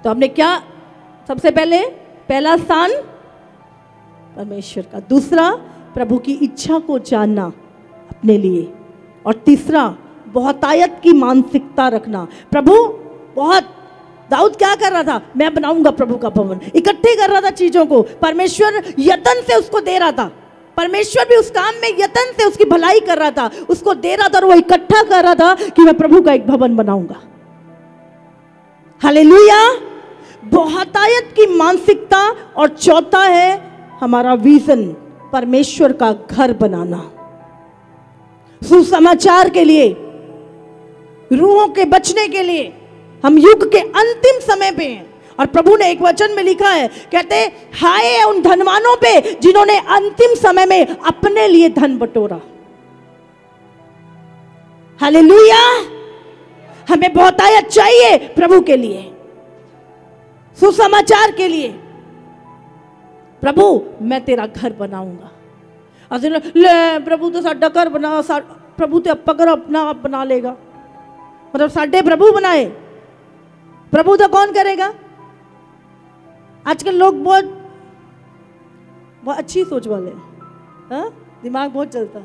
तो हमने क्या, सबसे पहले पहला स्थान परमेश्वर का, दूसरा प्रभु की इच्छा को जानना अपने लिए, और तीसरा बहुतायत की मानसिकता रखना। प्रभु बहुत, दाऊद क्या कर रहा था, मैं बनाऊंगा प्रभु का भवन, इकट्ठे कर रहा था चीजों को, परमेश्वर यत्न से उसको दे रहा था, परमेश्वर भी उस काम में यत्न से उसकी भलाई कर रहा था, उसको दे रहा था और वो इकट्ठा कर रहा था कि मैं प्रभु का एक भवन बनाऊंगा। हालेलुया। बहुतायत की मानसिकता, और चौथा है हमारा विजन, परमेश्वर का घर बनाना। सुसमाचार के लिए, रूहों के बचने के लिए हम युग के अंतिम समय पे हैं, और प्रभु ने एक वचन में लिखा है, कहते हाय उन धनवानों पे जिन्होंने अंतिम समय में अपने लिए धन बटोरा। हालेलुया। हमें बहुतायत चाहिए प्रभु के लिए, सुसमाचार के लिए। प्रभु मैं तेरा घर बनाऊंगा, ले प्रभु तो साडा घर बना, प्रभु तो अगर अपना आप बना लेगा, मतलब साडे प्रभु बनाए, प्रभु तो कौन करेगा। आजकल लोग बहुत अच्छी सोच वाले हैं, दिमाग बहुत चलता।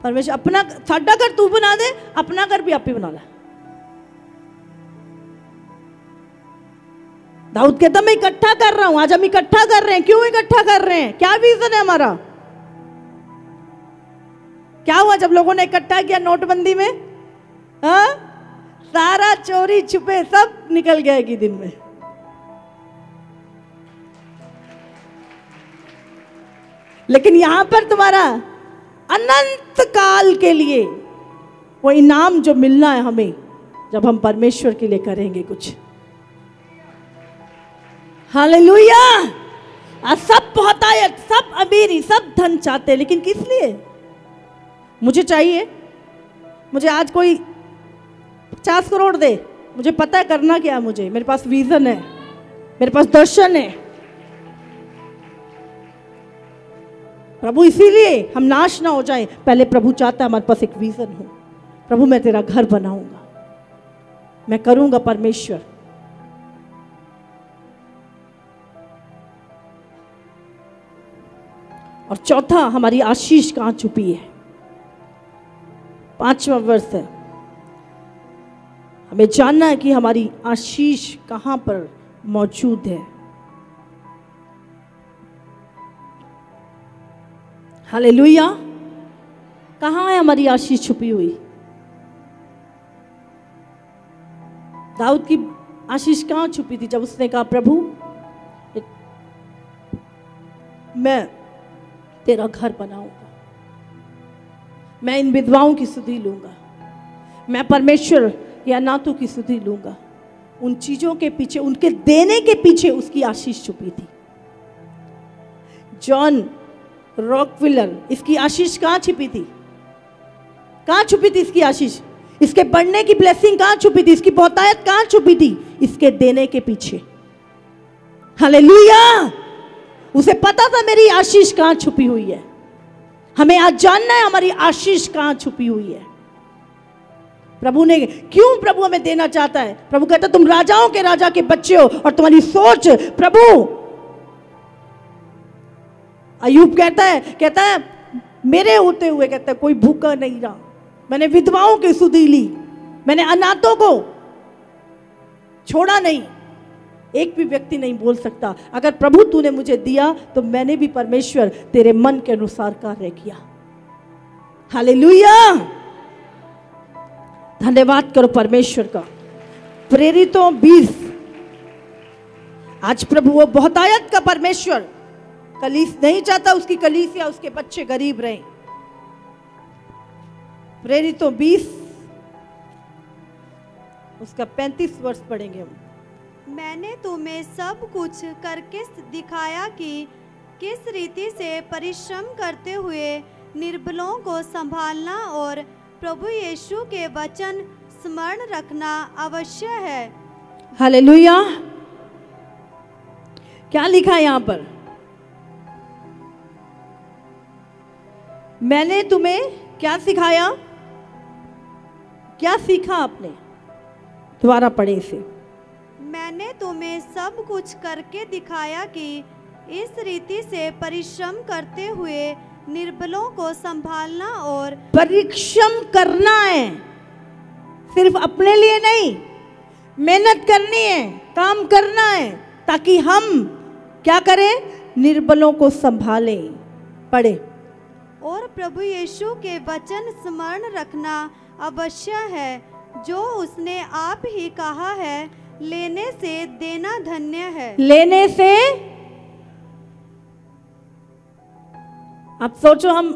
परमेश्वर अपना, साडा घर तू बना दे, अपना घर भी आप ही बना ले। दाऊद कहता मैं इकट्ठा कर रहा हूं, आज हम इकट्ठा कर रहे हैं। क्यों इकट्ठा कर रहे हैं, क्या विजन है हमारा। क्या हुआ जब लोगों ने इकट्ठा किया नोटबंदी में, सारा चोरी छुपे सब निकल गया एक ही दिन में। लेकिन यहां पर तुम्हारा अनंत काल के लिए वो इनाम जो मिलना है हमें, जब हम परमेश्वर के लिए करेंगे कुछ। हालेलुया। सब बहुतायत, सब अमीरी, सब धन चाहते हैं, लेकिन किस लिए। मुझे चाहिए, मुझे आज कोई 50 करोड़ दे, मुझे पता है करना क्या है, मुझे, मेरे पास विजन है, मेरे पास दर्शन है। प्रभु इसीलिए हम नाश ना हो जाएं, पहले प्रभु चाहता है हमारे पास एक विजन हो। प्रभु मैं तेरा घर बनाऊंगा, मैं करूंगा परमेश्वर। और चौथा, हमारी आशीष कहां छुपी है। 5वां वर्ष है, हमें जानना है कि हमारी आशीष कहां पर मौजूद है। हालेलुया। कहां है हमारी आशीष छुपी हुई। दाऊद की आशीष कहां छुपी थी, जब उसने कहा प्रभु मैं तेरा घर बनाऊंगा, मैं इन विधवाओं की सुधि लूंगा, मैं परमेश्वर या अनाथों की सुधि लूंगा। उन चीजों के पीछे, उनके देने के पीछे उसकी आशीष छुपी थी। जॉन रॉकविलर, इसकी आशीष कहां छुपी थी, कहां छुपी थी इसकी आशीष, इसके बढ़ने की ब्लेसिंग कहां छुपी थी, इसकी बहुतायत कहां छुपी थी, इसके देने के पीछे। हालेलुया। उसे पता था मेरी आशीष कहां छुपी हुई है। हमें आज जानना है हमारी आशीष कहां छुपी हुई है। प्रभु ने, क्यों प्रभु हमें देना चाहता है। प्रभु कहता है तुम राजाओं के राजा के बच्चे हो, और तुम्हारी सोच, प्रभु अय्यूब कहता है मेरे होते हुए, कहता है कोई भूखा नहीं रहा, मैंने विधवाओं की सुधि ली, मैंने अनाथों को छोड़ा नहीं। एक भी व्यक्ति नहीं बोल सकता अगर प्रभु तूने मुझे दिया तो मैंने भी परमेश्वर तेरे मन के अनुसार कार्य किया। हालेलुया। धन्यवाद करो परमेश्वर का। प्रेरितों 20, आज प्रभु वो बहुतायत का परमेश्वर कलीस नहीं चाहता उसकी कलीसिया, उसके बच्चे गरीब रहे। प्रेरितों 20 उसका 35 वर्ष पढ़ेंगे हम। मैंने तुम्हें सब कुछ करके दिखाया कि किस रीति से परिश्रम करते हुए निर्बलों को संभालना और प्रभु यीशु के वचन स्मरण रखना अवश्य है। हालेलुया। क्या लिखा है यहां पर, मैंने तुम्हें क्या सिखाया, क्या सीखा आपने। दोबारा पढ़े इसे। तुम्हें सब कुछ करके दिखाया कि इस रीति से परिश्रम करते हुए निर्बलों को संभालना और परिश्रम करना है, सिर्फ अपने लिए नहीं, मेहनत करनी है, काम करना है, ताकि हम क्या करें, निर्बलों को संभालें। पढ़े। और प्रभु यीशु के वचन स्मरण रखना अवश्य है, जो उसने आप ही कहा है, लेने से देना धन्य है। लेने से, आप सोचो हम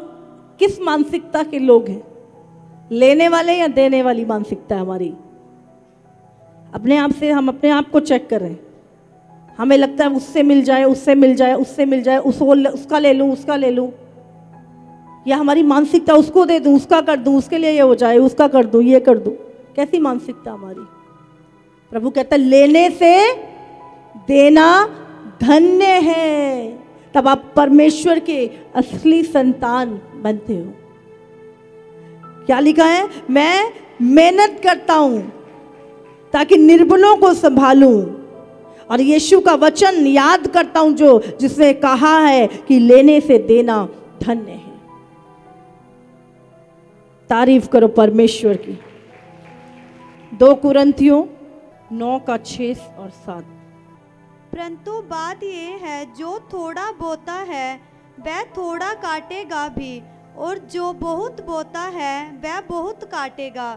किस मानसिकता के लोग हैं, लेने वाले या देने वाली मानसिकता है हमारी। अपने आप से हम अपने आप को चेक करें। हमें लगता है उससे मिल जाए, उससे मिल जाए, उससे मिल जाए, उसका ले लूं, उसका ले लूं, या हमारी मानसिकता उसको दे दूं, उसका कर दूं, उसके लिए ये हो जाए, उसका कर दूं, ये कर दूं। कैसी मानसिकता हमारी। प्रभु कहता है लेने से देना धन्य है, तब आप परमेश्वर के असली संतान बनते हो। क्या लिखा है, मैं मेहनत करता हूं ताकि निर्बलों को संभालूं, और यीशु का वचन याद करता हूं जो जिसने कहा है कि लेने से देना धन्य है। तारीफ करो परमेश्वर की। 2 कुरिन्थियों 9:6 और 7। परंतु बात यह है, जो थोड़ा बोता है वह थोड़ा काटेगा भी, और जो बहुत बोता है वह बहुत काटेगा।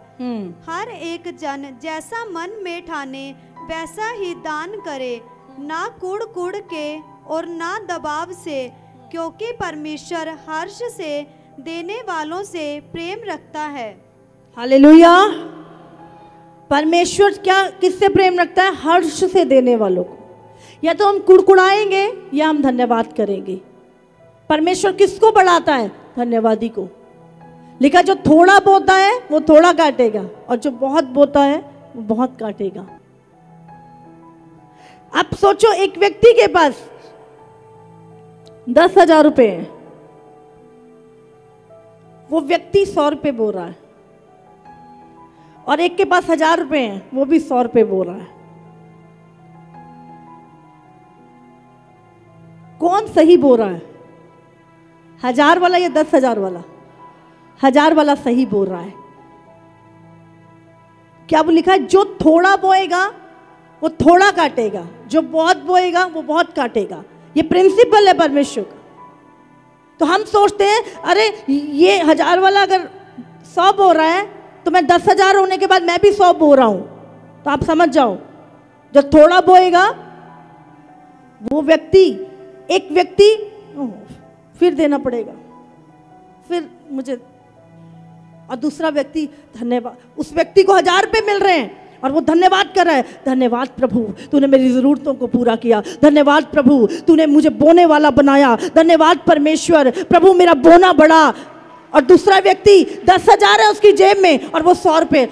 हर एक जन जैसा मन में ठाने वैसा ही दान करे, ना कुड़ कुड़ के और ना दबाव से, क्योंकि परमेश्वर हर्ष से देने वालों से प्रेम रखता है। हालेलुया। परमेश्वर क्या किससे प्रेम रखता है? हर्ष से देने वालों को। या तो हम कुड़कुड़ाएंगे या हम धन्यवाद करेंगे। परमेश्वर किसको बढ़ाता है? धन्यवादी को। लिखा जो थोड़ा बोता है वो थोड़ा काटेगा, और जो बहुत बोता है वो बहुत काटेगा। आप सोचो, एक व्यक्ति के पास 10,000 रुपए हैं, वो व्यक्ति 100 रुपए बो रहा है, और एक के पास 1000 रुपए हैं, वो भी 100 रुपए बो रहा है। कौन सही बो रहा है? 1000 वाला या 10,000 वाला? 1000 वाला सही बोल रहा है। क्या वो लिखा है? जो थोड़ा बोएगा वो थोड़ा काटेगा, जो बहुत बोएगा वो बहुत काटेगा। ये प्रिंसिपल है परमेश्वर का। तो हम सोचते हैं अरे ये 1000 वाला अगर 100 बो रहा है तो मैं 10,000 होने के बाद मैं भी 100 बो रहा हूं। तो आप समझ जाओ, जो थोड़ा बोएगा वो व्यक्ति, एक व्यक्ति फिर देना पड़ेगा, फिर मुझे, और दूसरा व्यक्ति धन्यवाद, उस व्यक्ति को 1000 रुपए मिल रहे हैं और वो धन्यवाद कर रहा है, धन्यवाद प्रभु तूने मेरी ज़रूरतों को पूरा किया, धन्यवाद प्रभु तूने मुझे बोने वाला बनाया, धन्यवाद परमेश्वर प्रभु मेरा बोना बढ़ा। और दूसरा व्यक्ति 10,000 है उसकी जेब में और वो 100 रुपए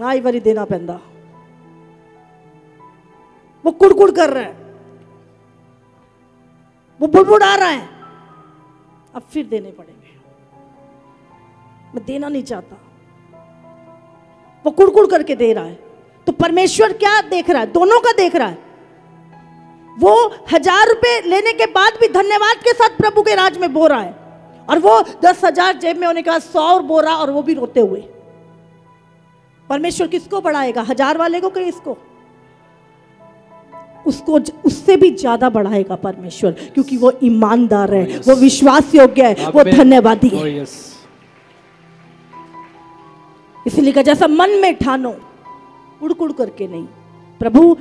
आई बारी देना पैंदा, वो कुड़कुड़ कर रहा है, वो बुड़बुड़ा रहा है, अब फिर देने पड़ेंगे, मैं देना नहीं चाहता, वो कुड़कुड़ करके दे रहा है। तो परमेश्वर क्या देख रहा है? दोनों का देख रहा है। वो 1000 रुपए लेने के बाद भी धन्यवाद के साथ प्रभु के राज में बो रहा है, और वो 10,000 जेब में होने के बाद 100 बो रहा, और वो भी रोते हुए। परमेश्वर किसको बढ़ाएगा? 1000 वाले को कि इसको? उसको उससे भी ज्यादा बढ़ाएगा परमेश्वर, क्योंकि वो ईमानदार है, वो विश्वास योग्य है, वो धन्यवादी है। इसलिए कहा जैसा मन में ठानो, कुड़कुड़ करके नहीं। प्रभु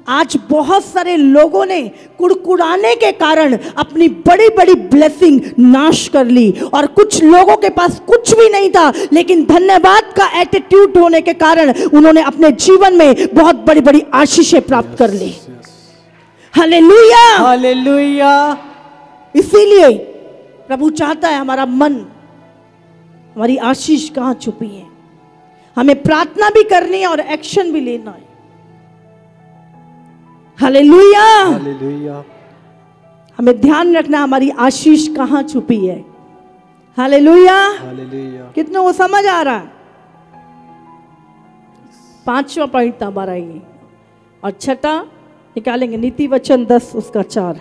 आज बहुत सारे लोगों ने कुड़कुड़ाने के कारण अपनी बड़ी बड़ी ब्लेसिंग नाश कर ली, और कुछ लोगों के पास कुछ भी नहीं था, लेकिन धन्यवाद का एटीट्यूड होने के कारण उन्होंने अपने जीवन में बहुत बड़ी बड़ी आशीषें प्राप्त कर ली। Hallelujah, hallelujah. इसीलिए प्रभु चाहता है हमारा मन, हमारी आशीष कहां छुपी है। हमें प्रार्थना भी करनी है और एक्शन भी लेना है। Hallelujah, hallelujah. हमें ध्यान रखना हमारी आशीष कहां छुपी है। Hallelujah, hallelujah. कितनों को समझ आ रहा है? 5वां पॉइंट था हमारा ये। और छठा निकालेंगे नीति वचन 10 उसका 4।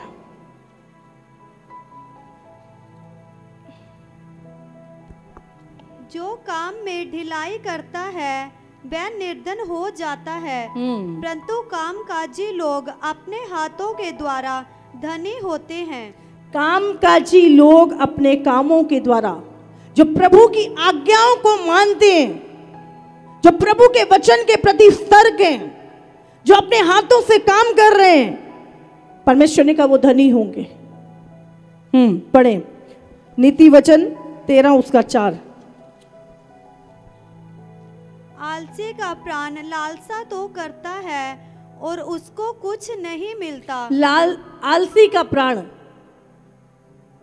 जो काम में ढिलाई करता है वह निर्धन हो जाता है, परंतु कामकाजी लोग अपने हाथों के द्वारा धनी होते हैं। कामकाजी लोग अपने कामों के द्वारा, जो प्रभु की आज्ञाओं को मानते हैं, जो प्रभु के वचन के प्रति सतर्क हैं, जो अपने हाथों से काम कर रहे हैं, परमेश्वर ने कहा वो धनी होंगे। पढ़े नीति वचन 13 उसका 4। आलसी का प्राण लालसा तो करता है और उसको कुछ नहीं मिलता। आलसी का प्राण,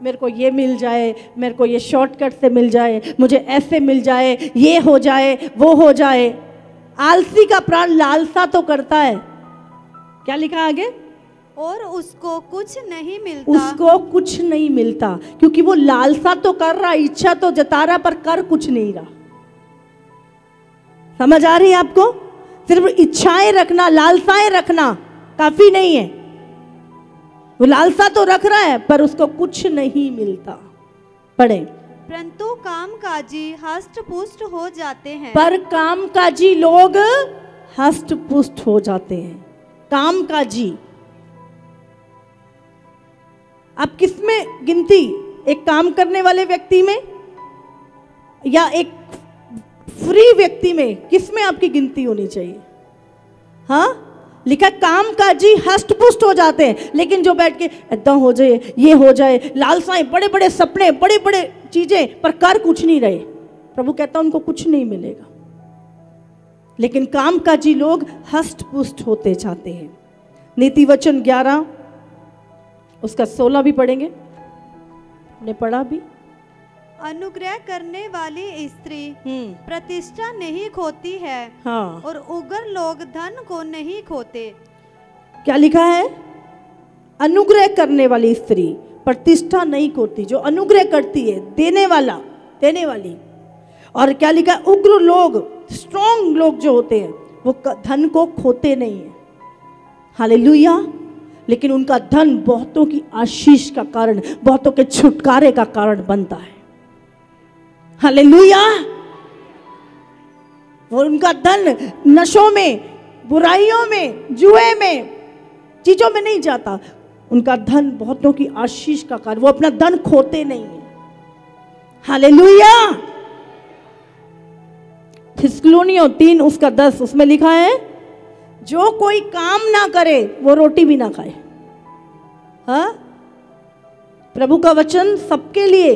मेरे को ये मिल जाए, मेरे को ये शॉर्टकट से मिल जाए, मुझे ऐसे मिल जाए, ये हो जाए, वो हो जाए। आलसी का प्राण लालसा तो करता है, क्या लिखा आगे? और उसको कुछ नहीं मिलता। उसको कुछ नहीं मिलता, क्योंकि वो लालसा तो कर रहा, इच्छा तो जता रहा, पर कर कुछ नहीं रहा। समझ आ रही है आपको? सिर्फ इच्छाएं रखना, लालसाएं रखना काफी नहीं है। वो लालसा तो रख रहा है पर उसको कुछ नहीं मिलता। पढ़े। परंतु कामकाजी हष्ट पुष्ट हो जाते हैं। पर कामकाजी लोग हष्ट पुष्ट हो जाते हैं। कामकाजी, आप किसमें गिनती? एक काम करने वाले व्यक्ति में या एक फ्री व्यक्ति में? किसमें आपकी गिनती होनी चाहिए? हाँ, लिखा कामकाजी हष्ट पुष्ट हो जाते हैं, लेकिन जो बैठ के ऐसा हो जाए, ये हो जाए, लालसाएं, बड़े बड़े सपने, बड़े बड़े चीजें, पर कर कुछ नहीं रहे, प्रभु कहता उनको कुछ नहीं मिलेगा। लेकिन कामकाजी लोग हष्ट पुष्ट होते जाते हैं। नीति वचन 11 उसका 16 भी पढ़ेंगे, हमने पढ़ा भी। अनुग्रह करने वाली स्त्री प्रतिष्ठा नहीं खोती है, हाँ, और उग्र लोग धन को नहीं खोते। क्या लिखा है? अनुग्रह करने वाली स्त्री प्रतिष्ठा नहीं खोती। जो अनुग्रह करती है, देने वाला, देने वाली। और क्या लिखा है? उग्र लोग, स्ट्रॉन्ग लोग जो होते हैं, वो धन को खोते नहीं है। हालेलुया। लेकिन उनका धन बहुतों की आशीष का कारण, बहुतों के छुटकारे का कारण बनता है। हालेलुया। वो उनका धन नशों में, बुराइयों में, जुए में, चीजों में नहीं जाता। उनका धन बहुतों की आशीष का कारण, वो अपना धन खोते नहीं है। हालेलुया। थिस्सलुनीयों 3 उसका 10 उसमें लिखा है, जो कोई काम ना करे वो रोटी भी ना खाए। हाँ, प्रभु का वचन सबके लिए,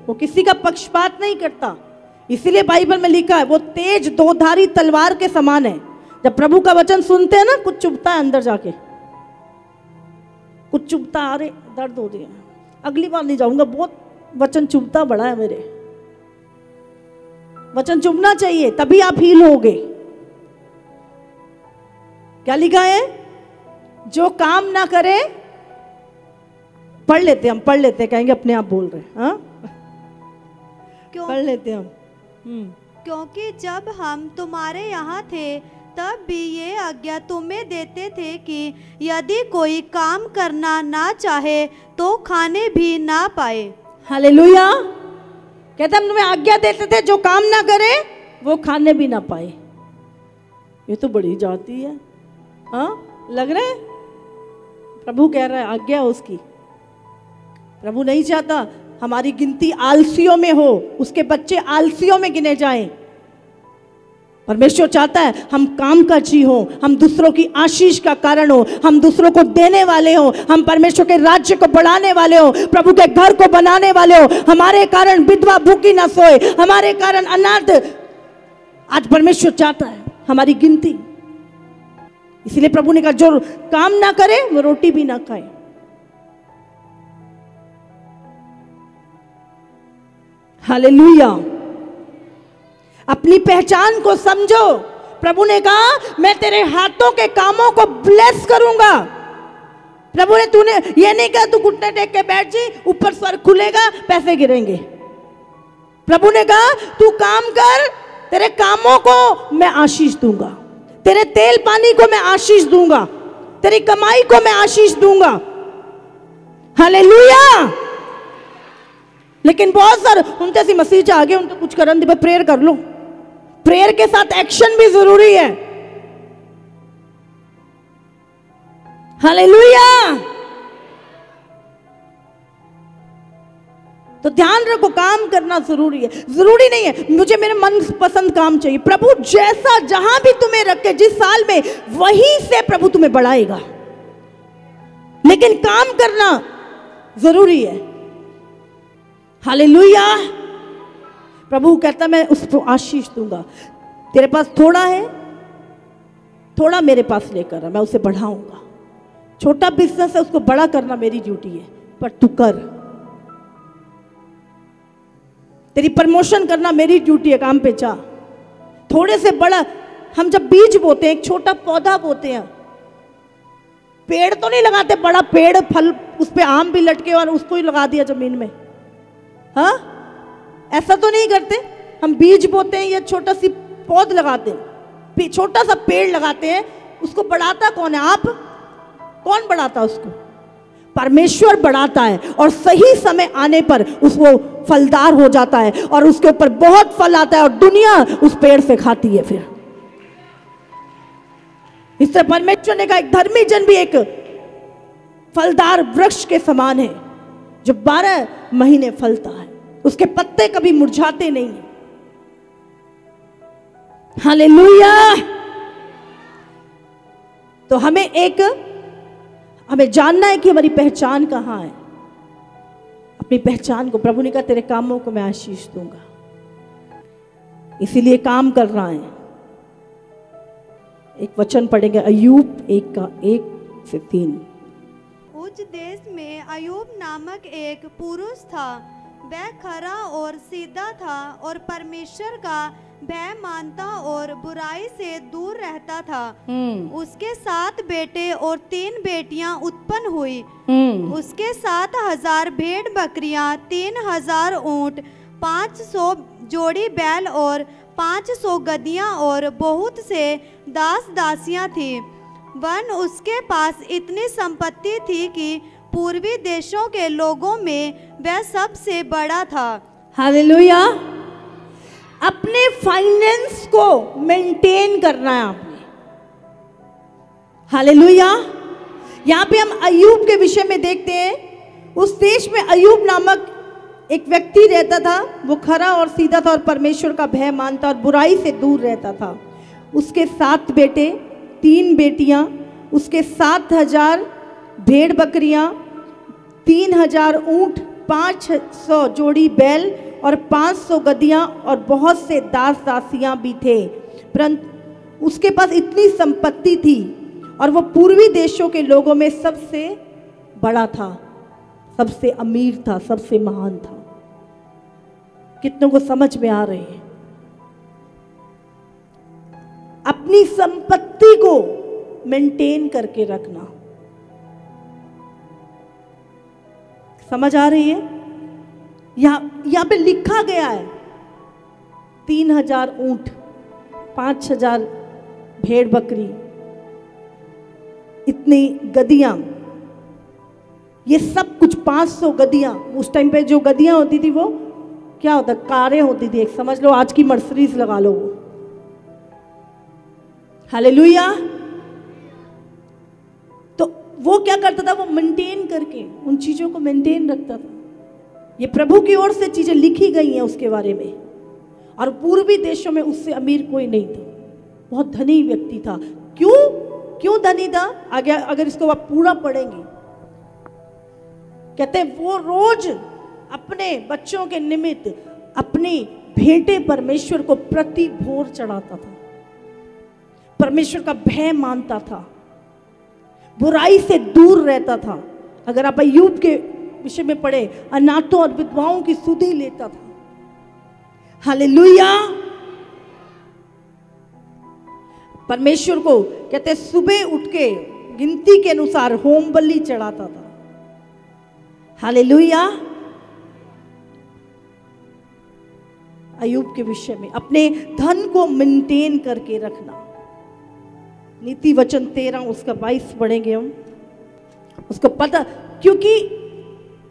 वो किसी का पक्षपात नहीं करता। इसीलिए बाइबल में लिखा है वो तेज दोधारी तलवार के समान है। जब प्रभु का वचन सुनते हैं ना, कुछ चुभता है अंदर जाके, कुछ चुभता, अरे दर्द हो गया, अगली बार नहीं जाऊंगा, बहुत वचन चुभता बड़ा है मेरे। वचन चुभना चाहिए, तभी आप हील होगे। क्या लिखा है? जो काम ना करे, पढ़ लेते हम, पढ़ लेते, कहेंगे अपने आप बोल रहे। हाँ, पढ़ लेते हम। क्योंकि जब हम तुम्हारे यहाँ थे तब भी ये आज्ञा तुम्हें देते थे कि यदि कोई काम करना ना चाहे तो खाने भी ना पाए। हालेलुया। कहते हम तुम्हें आज्ञा देते थे, जो काम ना करे वो खाने भी ना पाए। ये तो बड़ी जाती है। हाँ, लग रहा है प्रभु कह रहा है आज्ञा उसकी। प्रभु नहीं चाहता हमारी गिनती आलसियों में हो, उसके बच्चे आलसियों में गिने जाएं। परमेश्वर चाहता है हम कामकाजी हो, हम दूसरों की आशीष का कारण हो, हम दूसरों को देने वाले हो, हम परमेश्वर के राज्य को बढ़ाने वाले हो, प्रभु के घर को बनाने वाले हो। हमारे कारण विधवा भूखी न सोए, हमारे कारण अनाथ। आज परमेश्वर चाहता है हमारी गिनती। इसलिए प्रभु ने कहा जो काम ना करे वो रोटी भी ना खाए। हालेलुया। अपनी पहचान को समझो। प्रभु ने कहा मैं तेरे हाथों के कामों को ब्लेस करूंगा। प्रभु ने, तूने ये नहीं कहा तू घुटने टेक के बैठ जी, ऊपर स्वर्ग खुलेगा, पैसे गिरेंगे। प्रभु ने कहा तू काम कर, तेरे कामों को मैं आशीष दूंगा, तेरे तेल पानी को मैं आशीष दूंगा, तेरी कमाई को मैं आशीष दूंगा। हालेलुया। लेकिन बहुत सारे उनते ऐसी मसीह च आ गए, उनको कुछ करन दे, प्रेयर कर लो। प्रेयर के साथ एक्शन भी जरूरी है। हालेलुया। तो ध्यान रखो, काम करना जरूरी है। जरूरी नहीं है मुझे मेरे मन पसंद काम चाहिए। प्रभु जैसा जहां भी तुम्हें रखे जिस साल में, वहीं से प्रभु तुम्हें बढ़ाएगा, लेकिन काम करना जरूरी है। हालेलुया। प्रभु कहता मैं उसको आशीष दूंगा। तेरे पास थोड़ा है, थोड़ा मेरे पास लेकर आ, मैं उसे बढ़ाऊंगा। छोटा बिजनेस है, उसको बड़ा करना मेरी ड्यूटी है, पर तू कर। तेरी प्रमोशन करना मेरी ड्यूटी है, काम पे जा। थोड़े से बड़ा, हम जब बीज बोते हैं, एक छोटा पौधा बोते हैं, पेड़ तो नहीं लगाते, बड़ा पेड़ फल उस पे आम भी लटके और उसको ही लगा दिया जमीन में। हाँ, ऐसा तो नहीं करते। हम बीज बोते हैं या छोटा सी पौध लगाते हैं, छोटा सा पेड़ लगाते हैं, उसको बढ़ाता कौन है? आप। कौन बढ़ाता उसको? परमेश्वर बढ़ाता है, और सही समय आने पर उसको फलदार हो जाता है और उसके ऊपर बहुत फल आता है और दुनिया उस पेड़ से खाती है। फिर इस तरह परमेश्वर ने कहा एक धर्मी जन भी एक फलदार वृक्ष के समान है जो 12 महीने फलता है, उसके पत्ते कभी मुरझाते नहीं। हालेलुया। तो हमें जानना है कि हमारी पहचान कहां है। अपनी पहचान को, प्रभु ने कहा तेरे कामों को मैं आशीष दूंगा, इसीलिए काम कर रहा है। एक वचन पढ़ेंगे, अय्यूब 1:1-3। उस देश में अय्यूब नामक एक पुरुष था। वह खरा और सीधा था और परमेश्वर का भय मानता और बुराई से दूर रहता था। उसके 7 बेटे और 3 बेटियां उत्पन्न हुई। उसके 7,000 भेड़ बकरियां, 3,000 ऊंट, 500 जोड़ी बैल और 500 गदहियां और बहुत से दास दासियां थी। वन उसके पास इतनी संपत्ति थी कि पूर्वी देशों के लोगों में वह सबसे बड़ा था। हालेलुया। अपने फाइनेंस को मेंटेन करना है आपने। हालेलुया। यहाँ पे हम अय्यूब के विषय में देखते हैं। उस देश में अय्यूब नामक एक व्यक्ति रहता था। वो खरा और सीधा था और परमेश्वर का भय मानता और बुराई से दूर रहता था। उसके 7 बेटे, 3 बेटियां, उसके 7,000 भेड़ बकरियां, 3,000 ऊंट, 500 जोड़ी बैल और 500 गदहियां और बहुत से दास दासियां भी थे। परंतु उसके पास इतनी संपत्ति थी और वो पूर्वी देशों के लोगों में सबसे बड़ा था, सबसे अमीर था, सबसे महान था। कितनों को समझ में आ रहे हैं? अपनी संपत्ति को मेंटेन करके रखना। समझ आ रही है? यहां पे लिखा गया है 3,000 ऊंट, 5,000 भेड़ बकरी, इतनी गदहियां, ये सब कुछ 500 गदहियां। उस टाइम पे जो गदहियां होती थी वो क्या होता, कारें होती थी, एक समझ लो आज की मर्सिडीज लगा लो वो। हालेलुया। तो वो क्या करता था, वो मेंटेन करके उन चीजों को मेंटेन रखता था। ये प्रभु की ओर से चीजें लिखी गई हैं उसके बारे में। और पूर्वी देशों में उससे अमीर कोई नहीं था, बहुत धनी व्यक्ति था। क्यों धनी था? आगे अगर इसको आप पूरा पढ़ेंगे, कहते हैं वो रोज अपने बच्चों के निमित्त अपनी भेंटें परमेश्वर को प्रति भोर चढ़ाता था। परमेश्वर का भय मानता था, बुराई से दूर रहता था। अगर आप अय्यूब के विषय में पढ़े, अनाथों और विधवाओं की सुधि लेता था। हालेलुया। परमेश्वर को कहते सुबह उठ के गिनती के अनुसार होम बलि चढ़ाता था। हालेलुया। अय्यूब के विषय में अपने धन को मेंटेन करके रखना। नीति वचन 13 उसका 22 पढ़ेंगे हम। उसको पता, क्योंकि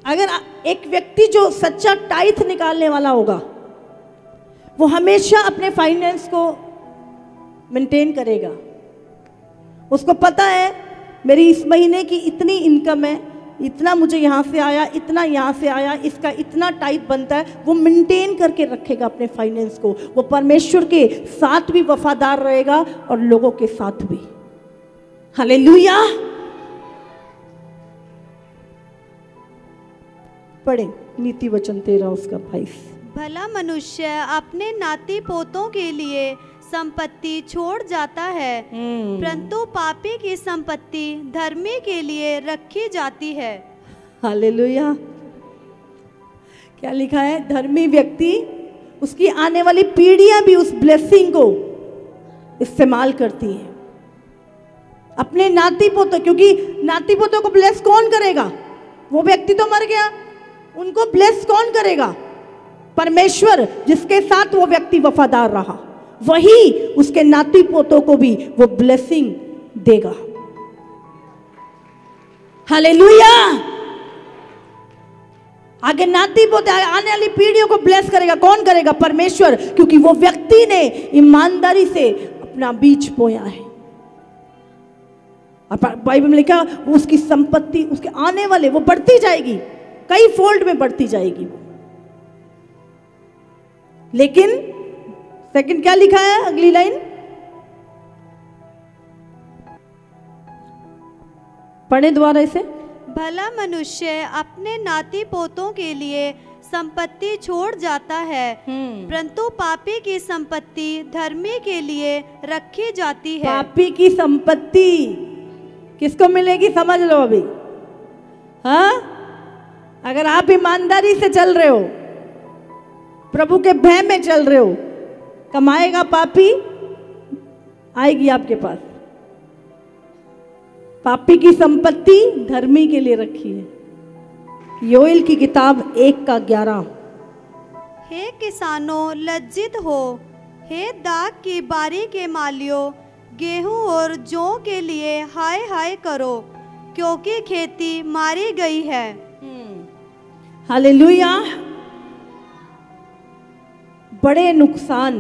अगर एक व्यक्ति जो सच्चा टाइथ निकालने वाला होगा वो हमेशा अपने फाइनेंस को मेंटेन करेगा। उसको पता है मेरी इस महीने की इतनी इनकम है, इतना मुझे यहाँ से आया, इतना यहाँ से आया, इसका इतना टाइप बनता है, वो मेंटेन करके रखेगा अपने फाइनेंस को। वो परमेश्वर के साथ भी वफादार रहेगा और लोगों के साथ भी। हालेलुया। पढ़े नीति वचन 13 उसका 22। भला मनुष्य अपने नाती पोतों के लिए संपत्ति छोड़ जाता है, परंतु पापी की संपत्ति धर्मी के लिए रखी जाती है। हालेलुया। क्या लिखा है? धर्मी व्यक्ति, उसकी आने वाली पीढ़ियां भी उस ब्लेसिंग को इस्तेमाल करती हैं अपने नाती पोतों, क्योंकि नाती पोतों को ब्लेस कौन करेगा? वो व्यक्ति तो मर गया, उनको ब्लेस कौन करेगा? परमेश्वर, जिसके साथ वो व्यक्ति वफादार रहा, वही उसके नाती पोतों को भी वो ब्लेसिंग देगा। हालेलुया। आगे नाती पोते, आने वाली पीढ़ियों को ब्लेस करेगा। कौन करेगा? परमेश्वर, क्योंकि वो व्यक्ति ने ईमानदारी से अपना बीज बोया है। बाइबल में लिखा उसकी संपत्ति, उसके आने वाले, वो बढ़ती जाएगी, कई फोल्ड में बढ़ती जाएगी। लेकिन सेकंड क्या लिखा है? अगली लाइन पढ़े दोबारा इसे। भला मनुष्य अपने नाती पोतों के लिए संपत्ति छोड़ जाता है, परंतु पापी की संपत्ति धर्मी के लिए रखी जाती है। पापी की संपत्ति किसको मिलेगी? समझ लो अभी। हाँ, अगर आप ईमानदारी से चल रहे हो, प्रभु के भय में चल रहे हो, कमाएगा पापी, आएगी आपके पास। पापी की संपत्ति धर्मी के लिए रखी है। योएल की किताब 1:11। हे किसानों लज्जित हो, हे दाख की बारी के मालियों, गेहूं और जौ के लिए हाय हाय करो, क्योंकि खेती मारी गई है। हालेलुया। बड़े नुकसान,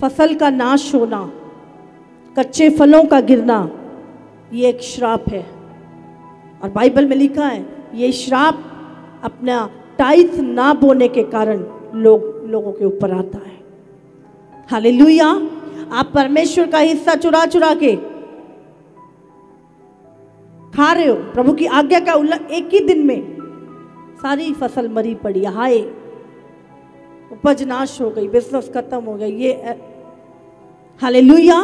फसल का नाश होना, कच्चे फलों का गिरना, ये एक श्राप है। और बाइबल में लिखा है ये श्राप अपना टाइथ ना बोने के कारण लोगों के ऊपर आता है। हालेलुया। आप परमेश्वर का हिस्सा चुरा चुरा के खा रहे हो, प्रभु की आज्ञा का उल्लंघन, एक ही दिन में सारी फसल मरी पड़ी, हाय, उपज नाश हो गई, बिजनेस खत्म हो गया। ये हालेलुया।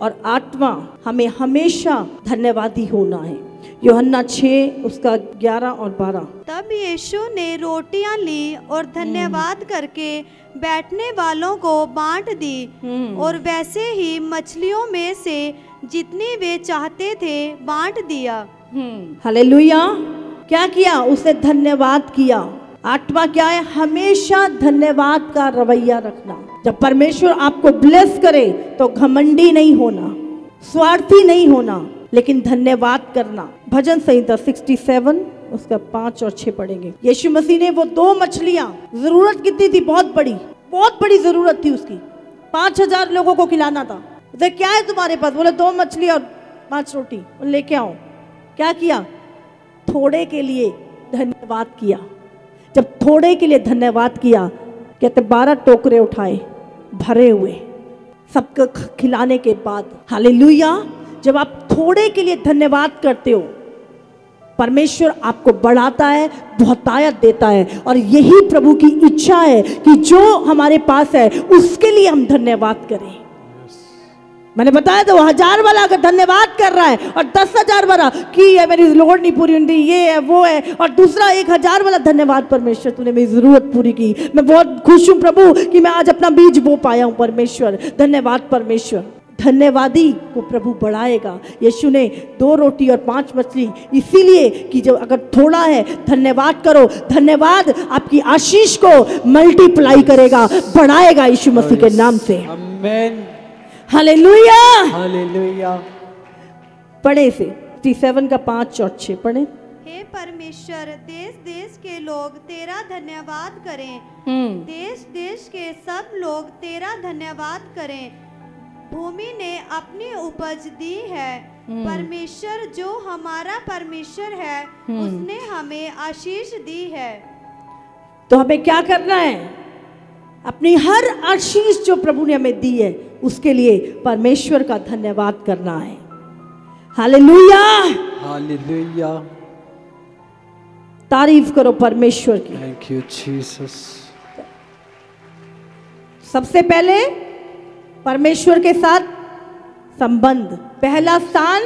और 8वां, हमें हमेशा धन्यवादी होना है। यूहन्ना 6 उसका 11 और 12। तब यीशु ने रोटियां ली और धन्यवाद करके बैठने वालों को बांट दी, और वैसे ही मछलियों में से जितनी वे चाहते थे बांट दिया। हालेलुया। क्या किया? उसने धन्यवाद किया। 8वां क्या है? हमेशा धन्यवाद का रवैया रखना। जब परमेश्वर आपको ब्लेस करे तो घमंडी नहीं होना, स्वार्थी नहीं होना, लेकिन धन्यवाद करना। भजन संहिता 67 उसका 5 और 6 पढ़ेंगे। यीशु मसीह ने वो 2 मछलियां, जरूरत कितनी थी? बहुत बड़ी जरूरत थी उसकी, 5000 लोगों को खिलाना था। तो क्या है तुम्हारे पास? बोले 2 मछली और 5 रोटी, लेके आओ। क्या किया? थोड़े के लिए धन्यवाद किया। जब थोड़े के लिए धन्यवाद किया, कहते 12 टोकरे उठाए भरे हुए, सबको खिलाने के बाद। हालेलुया। जब आप थोड़े के लिए धन्यवाद करते हो, परमेश्वर आपको बढ़ाता है, बहुतायत देता है। और यही प्रभु की इच्छा है कि जो हमारे पास है उसके लिए हम धन्यवाद करें। मैंने बताया था, वो 1000 वाला अगर धन्यवाद कर रहा है और 10,000 वाला कि है मेरी लोड नहीं पूरी हुई, ये है वो है, और दूसरा 1000 वाला धन्यवाद, परमेश्वर तूने मेरी जरूरत पूरी की, मैं बहुत खुश हूँ प्रभु कि मैं आज अपना बीज बो पाया हूँ। परमेश्वर धन्यवाद। परमेश्वर धन्यवादी को प्रभु बढ़ाएगा। यीशु ने 2 रोटी और 5 मछली इसीलिए कि जब अगर थोड़ा है धन्यवाद करो, धन्यवाद आपकी आशीष को मल्टीप्लाई करेगा, बढ़ाएगा यीशु मसीह के नाम से। आमीन। हालेलुया। हालेलुया। पढ़े से 37 का 5 और 6 पढ़े। हे परमेश्वर, देश देश के लोग तेरा धन्यवाद करें। देश देश के सब लोग तेरा धन्यवाद करें। भूमि ने अपनी उपज दी है। परमेश्वर जो हमारा परमेश्वर है, उसने हमें आशीष दी है। तो हमें क्या करना है? अपनी हर आशीष जो प्रभु ने हमें दी है, उसके लिए परमेश्वर का धन्यवाद करना है। हालेलुया। हालेलुया। तारीफ करो परमेश्वर की। Thank you Jesus. सबसे पहले परमेश्वर के साथ संबंध, पहला स्थान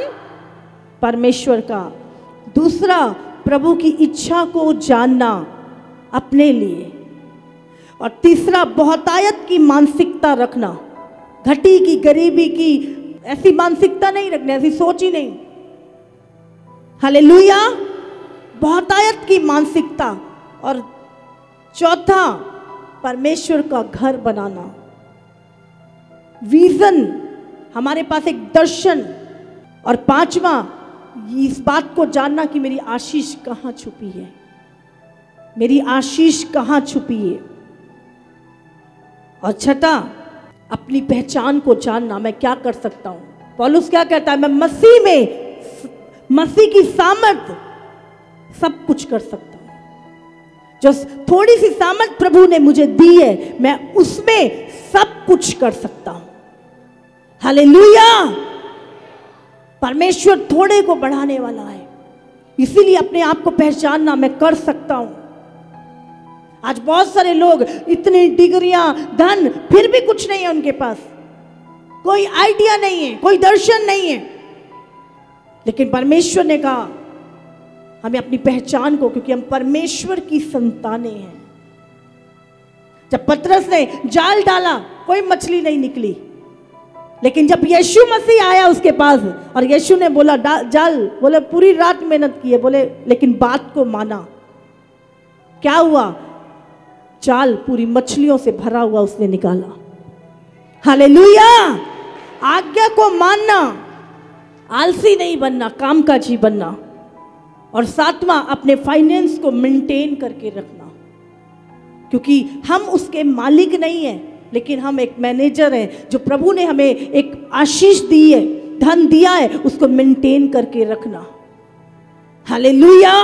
परमेश्वर का। दूसरा, प्रभु की इच्छा को जानना अपने लिए। और तीसरा, बहुतायत की मानसिकता रखना। घटी की, गरीबी की ऐसी मानसिकता नहीं रखनी, ऐसी सोच ही नहीं। हालेलुया। बहुतायत की मानसिकता। और चौथा, परमेश्वर का घर बनाना, विजन, हमारे पास एक दर्शन। और पांचवा, इस बात को जानना कि मेरी आशीष कहाँ छुपी है, मेरी आशीष कहाँ छुपी है। और छठा, अपनी पहचान को जानना, मैं क्या कर सकता हूं। पौलुस क्या कहता है? मैं मसीह में, मसीह की सामर्थ सब कुछ कर सकता हूं। जो थोड़ी सी सामर्थ प्रभु ने मुझे दी है, मैं उसमें सब कुछ कर सकता हूं। हालेलुया। परमेश्वर थोड़े को बढ़ाने वाला है, इसीलिए अपने आप को पहचानना, मैं कर सकता हूं। आज बहुत सारे लोग, इतनी डिग्रियां, धन, फिर भी कुछ नहीं है उनके पास, कोई आइडिया नहीं है, कोई दर्शन नहीं है। लेकिन परमेश्वर ने कहा हमें अपनी पहचान को, क्योंकि हम परमेश्वर की संतानें हैं। जब पतरस ने जाल डाला, कोई मछली नहीं निकली, लेकिन जब यीशु मसीह आया उसके पास और यीशु ने बोला जाल, बोले पूरी रात मेहनत की है, बोले लेकिन बात को माना, क्या हुआ? जाल पूरी मछलियों से भरा हुआ उसने निकाला। हालेलुया। आज्ञा को मानना, आलसी नहीं बनना, कामकाजी बनना। और सातवां, अपने फाइनेंस को मेंटेन करके रखना, क्योंकि हम उसके मालिक नहीं हैं, लेकिन हम एक मैनेजर हैं। जो प्रभु ने हमें एक आशीष दी है, धन दिया है, उसको मेंटेन करके रखना। हालेलुया।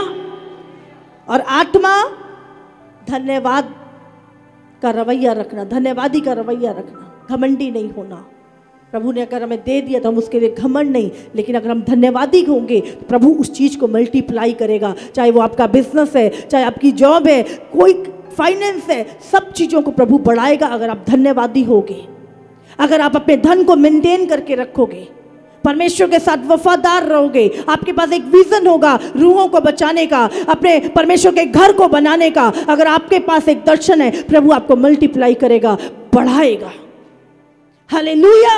और आठवां, धन्यवाद का रवैया रखना, धन्यवादी का रवैया रखना, घमंडी नहीं होना। प्रभु ने अगर हमें दे दिया तो हम उसके लिए घमंड नहीं, लेकिन अगर हम धन्यवादी होंगे तो प्रभु उस चीज़ को मल्टीप्लाई करेगा। चाहे वो आपका बिजनेस है, चाहे आपकी जॉब है, कोई फाइनेंस है, सब चीज़ों को प्रभु बढ़ाएगा अगर आप धन्यवादी होगे, अगर आप अपने धन को मेंटेन करके रखोगे, परमेश्वर के साथ वफादार रहोगे। आपके पास एक विजन होगा रूहों को बचाने का, अपने परमेश्वर के घर को बनाने का। अगर आपके पास एक दर्शन है, प्रभु आपको मल्टीप्लाई करेगा, बढ़ाएगा। हालेलुया।